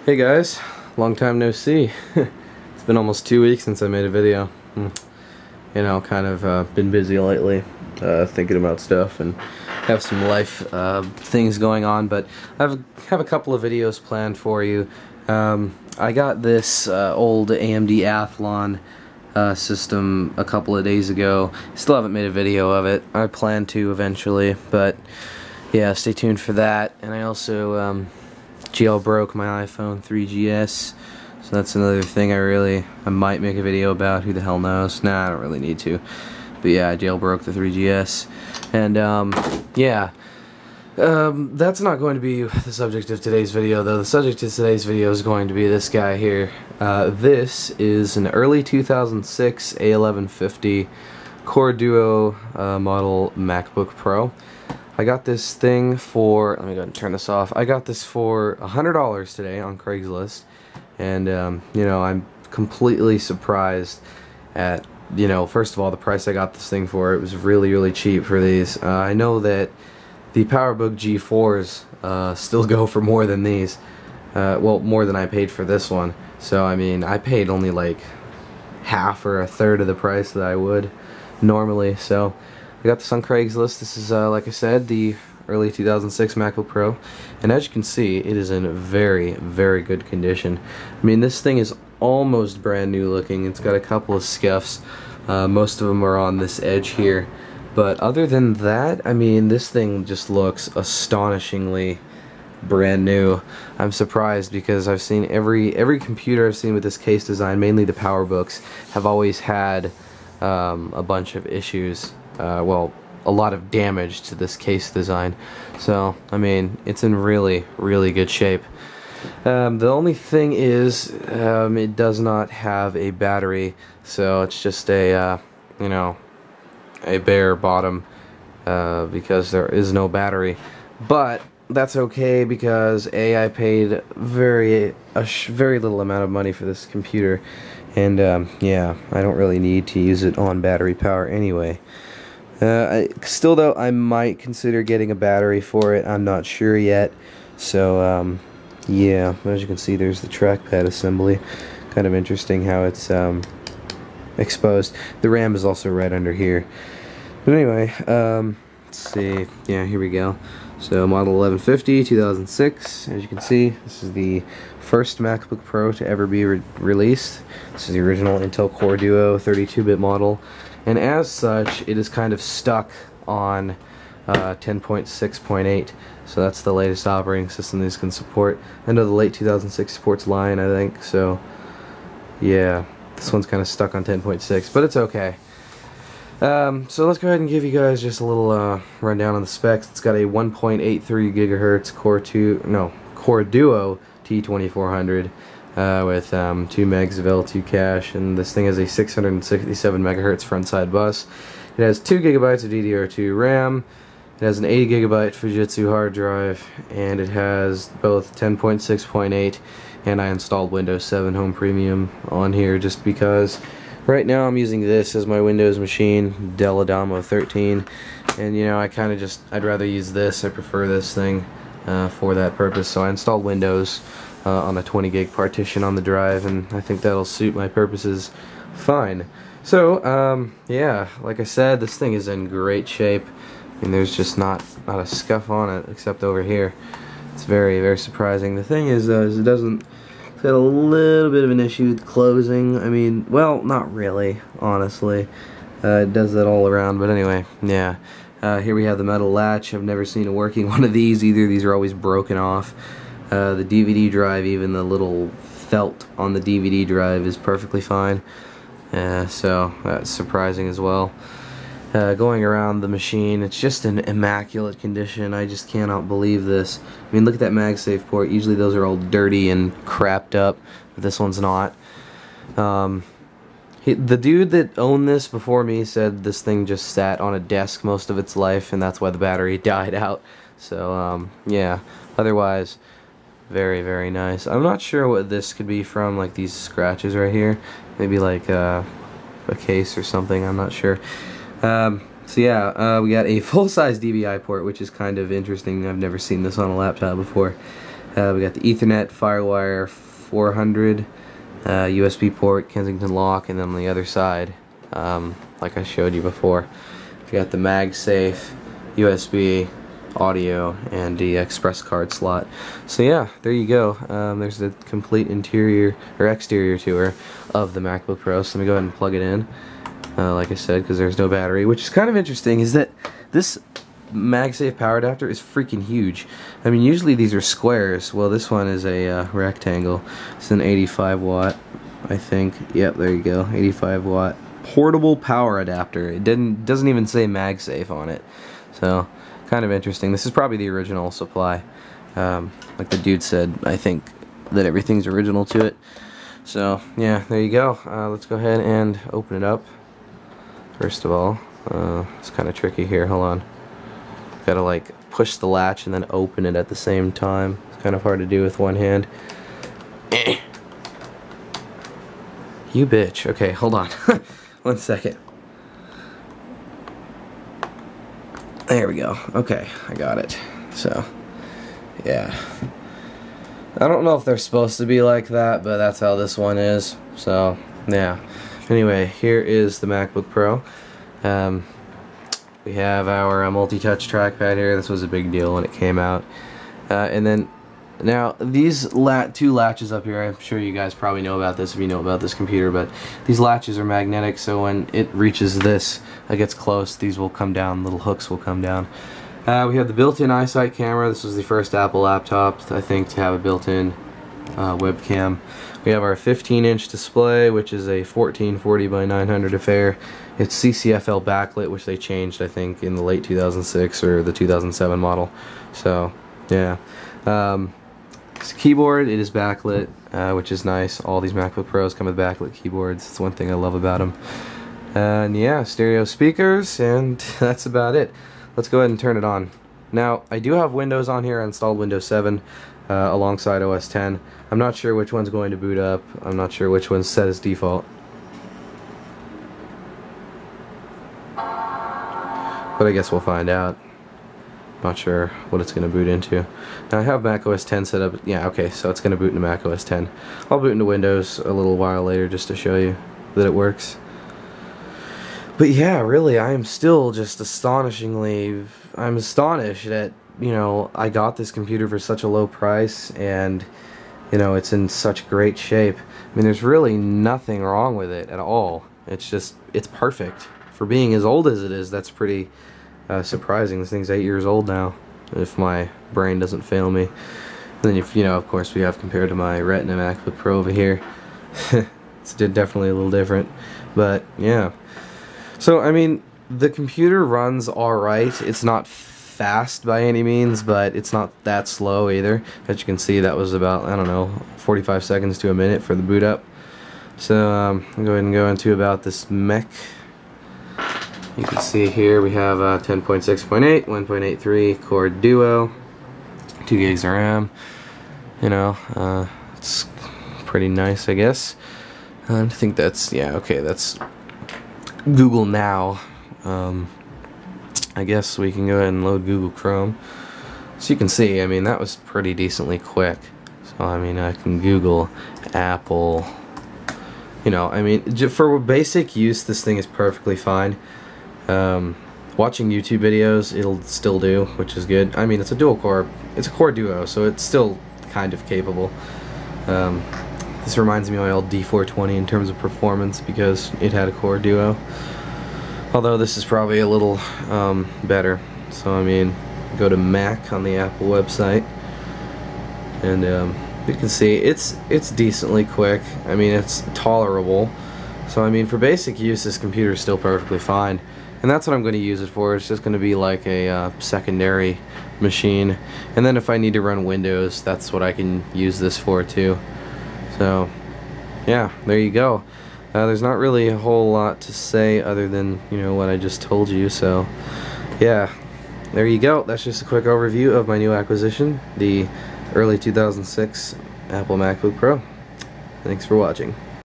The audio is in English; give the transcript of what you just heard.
Hey guys, long time no see. It's been almost 2 weeks since I made a video. You know, kind of been busy lately, thinking about stuff and have some life things going on, but I have a couple of videos planned for you. I got this old AMD Athlon system a couple of days ago. Still haven't made a video of it. I plan to eventually, but yeah, stay tuned for that. And I also jailbroke my iPhone 3GS, so that's another thing I might make a video about. Who the hell knows? Nah, I don't really need to. But yeah, I jailbroke the 3GS, and yeah, that's not going to be the subject of today's video, though. The subject of today's video is going to be this guy here. This is an early 2006 A1150 Core Duo model MacBook Pro. I got this thing for, let me go ahead and turn this off. I got this for $100 today on Craigslist, and you know, I'm completely surprised at, you know, first of all, the price I got this thing for. It was really cheap for these. I know that the PowerBook G4s still go for more than these, well, more than I paid for this one. So I mean, I paid only like half or a third of the price that I would normally. So I got this on Craigslist. This is, like I said, the early 2006 MacBook Pro, and as you can see, it is in very good condition. I mean, this thing is almost brand new looking. It's got a couple of scuffs. Most of them are on this edge here, but other than that, I mean, this thing just looks astonishingly brand new. I'm surprised because I've seen every computer I've seen with this case design, mainly the PowerBooks, have always had a bunch of issues. Well, a lot of damage to this case design. So, I mean, it's in really good shape. The only thing is, it does not have a battery, so it's just a, you know, a bare bottom, because there is no battery. But that's okay, because I paid a very little amount of money for this computer, and yeah, I don't really need to use it on battery power anyway. Still though, I might consider getting a battery for it. I'm not sure yet. So yeah, as you can see, there's the trackpad assembly. Kind of interesting how it's exposed. The RAM is also right under here. But anyway, let's see. Yeah, here we go. So model 1150, 2006. As you can see, this is the first MacBook Pro to ever be released. This is the original Intel Core Duo 32-bit model. And as such, it is kind of stuck on 10.6.8, so that's the latest operating system these can support. I know the late 2006 supports Lion, I think, so yeah, this one's kind of stuck on 10.6, but it's okay. So let's go ahead and give you guys just a little rundown on the specs. It's got a 1.83 gigahertz Core Duo T2400. With 2 megs of L2 cache, and this thing has a 667 megahertz front side bus. It has 2 gigabytes of DDR2 RAM. It has an 80 gigabyte Fujitsu hard drive, and it has both 10.6.8, and I installed Windows 7 Home Premium on here just because right now I'm using this as my Windows machine, Dell Adamo 13, and you know, I'd rather use this. I prefer this thing for that purpose, so I installed Windows on a 20 gig partition on the drive, and I think that'll suit my purposes fine. So yeah, like I said, this thing is in great shape. I mean, there's just not a scuff on it except over here. It's very surprising. The thing is though, is it's got a little bit of an issue with closing. I mean, well, not really, honestly. It does that all around, but anyway, yeah. Here we have the metal latch. I've never seen a working one of these either. These are always broken off. The DVD drive, even the little felt on the DVD drive, is perfectly fine. So that's surprising as well. Going around the machine, it's just in immaculate condition. I just cannot believe this. I mean, look at that MagSafe port. Usually those are all dirty and crapped up, but this one's not. The dude that owned this before me said this thing just sat on a desk most of its life, and that's why the battery died out. So yeah, otherwise very nice. I'm not sure what this could be from, like these scratches right here. Maybe like a case or something, I'm not sure. So yeah, we got a full-size DVI port, which is kind of interesting. I've never seen this on a laptop before. We got the Ethernet, Firewire 400, USB port, Kensington lock, and then on the other side, like I showed you before, we got the MagSafe, USB, audio, and the express card slot. So yeah, there you go. There's the complete interior or exterior tour of the MacBook Pro. So let me go ahead and plug it in. Like I said, because there's no battery, which is kind of interesting, is that this MagSafe power adapter is freaking huge. I mean, usually these are squares. Well, this one is a rectangle. It's an 85 watt, I think. Yep, there you go. 85 watt portable power adapter. It doesn't even say MagSafe on it. So, kind of interesting. This is probably the original supply. Like the dude said, I think that everything's original to it. So, yeah, there you go. Let's go ahead and open it up. First of all, it's kind of tricky here. Hold on. Gotta like push the latch and then open it at the same time. It's kind of hard to do with one hand. You bitch. Okay, hold on. 1 second. There we go. Okay, I got it. So, yeah. I don't know if they're supposed to be like that, but that's how this one is. So, yeah. Anyway, here is the MacBook Pro. We have our multi-touch trackpad here. This was a big deal when it came out. And then, now, these two latches up here, I'm sure you guys probably know about this if you know about this computer, but these latches are magnetic, so when it reaches this, it gets close, these will come down, little hooks will come down. We have the built-in iSight camera. This was the first Apple laptop, I think, to have a built-in webcam. We have our 15-inch display, which is a 1440 by 900 affair. It's CCFL backlit, which they changed, I think, in the late 2006 or the 2007 model. So, yeah. This keyboard, it is backlit, which is nice. All these MacBook Pros come with backlit keyboards. It's one thing I love about them. And yeah, stereo speakers, and that's about it. Let's go ahead and turn it on. Now, I do have Windows on here. I installed Windows 7 alongside OS 10. I'm not sure which one's going to boot up. I'm not sure which one's set as default. But I guess we'll find out. Not sure what it's going to boot into. Now I have Mac OS 10 set up. Yeah, okay, so it's going to boot into Mac OS 10. I'll boot into Windows a little while later just to show you that it works. But yeah, really, I am still just I'm astonished that, you know, I got this computer for such a low price and, you know, it's in such great shape. I mean, there's really nothing wrong with it at all. It's just, it's perfect. For being as old as it is, that's pretty surprising. This thing's 8 years old now, if my brain doesn't fail me. And then, if you know, of course, we have compared to my Retina MacBook Pro over here. It's definitely a little different, but yeah. So I mean, the computer runs alright. It's not fast by any means, but it's not that slow either. As you can see, that was about, I don't know, 45 seconds to a minute for the boot up. So I'll go ahead and go into about this mech. You can see here we have 10.6.8, 1.83 Core Duo, 2 gigs of RAM. You know, it's pretty nice, I guess. I think that's, yeah, okay, that's Google Now. I guess we can go ahead and load Google Chrome. So you can see, I mean, that was pretty decently quick. So, I mean, I can Google Apple. You know, I mean, for basic use, this thing is perfectly fine. Watching YouTube videos, it'll still do, which is good. I mean, it's a dual core, it's a Core Duo, so it's still kind of capable. This reminds me of my old D420 in terms of performance because it had a Core Duo. Although this is probably a little better. So I mean, go to Mac on the Apple website, and you can see it's decently quick. I mean, it's tolerable. So I mean, for basic use, this computer is still perfectly fine. And that's what I'm going to use it for. It's just going to be like a secondary machine. And then if I need to run Windows, that's what I can use this for too. So, yeah, there you go. There's not really a whole lot to say other than, you know, what I just told you. So, yeah, there you go. That's just a quick overview of my new acquisition, the early 2006 Apple MacBook Pro. Thanks for watching.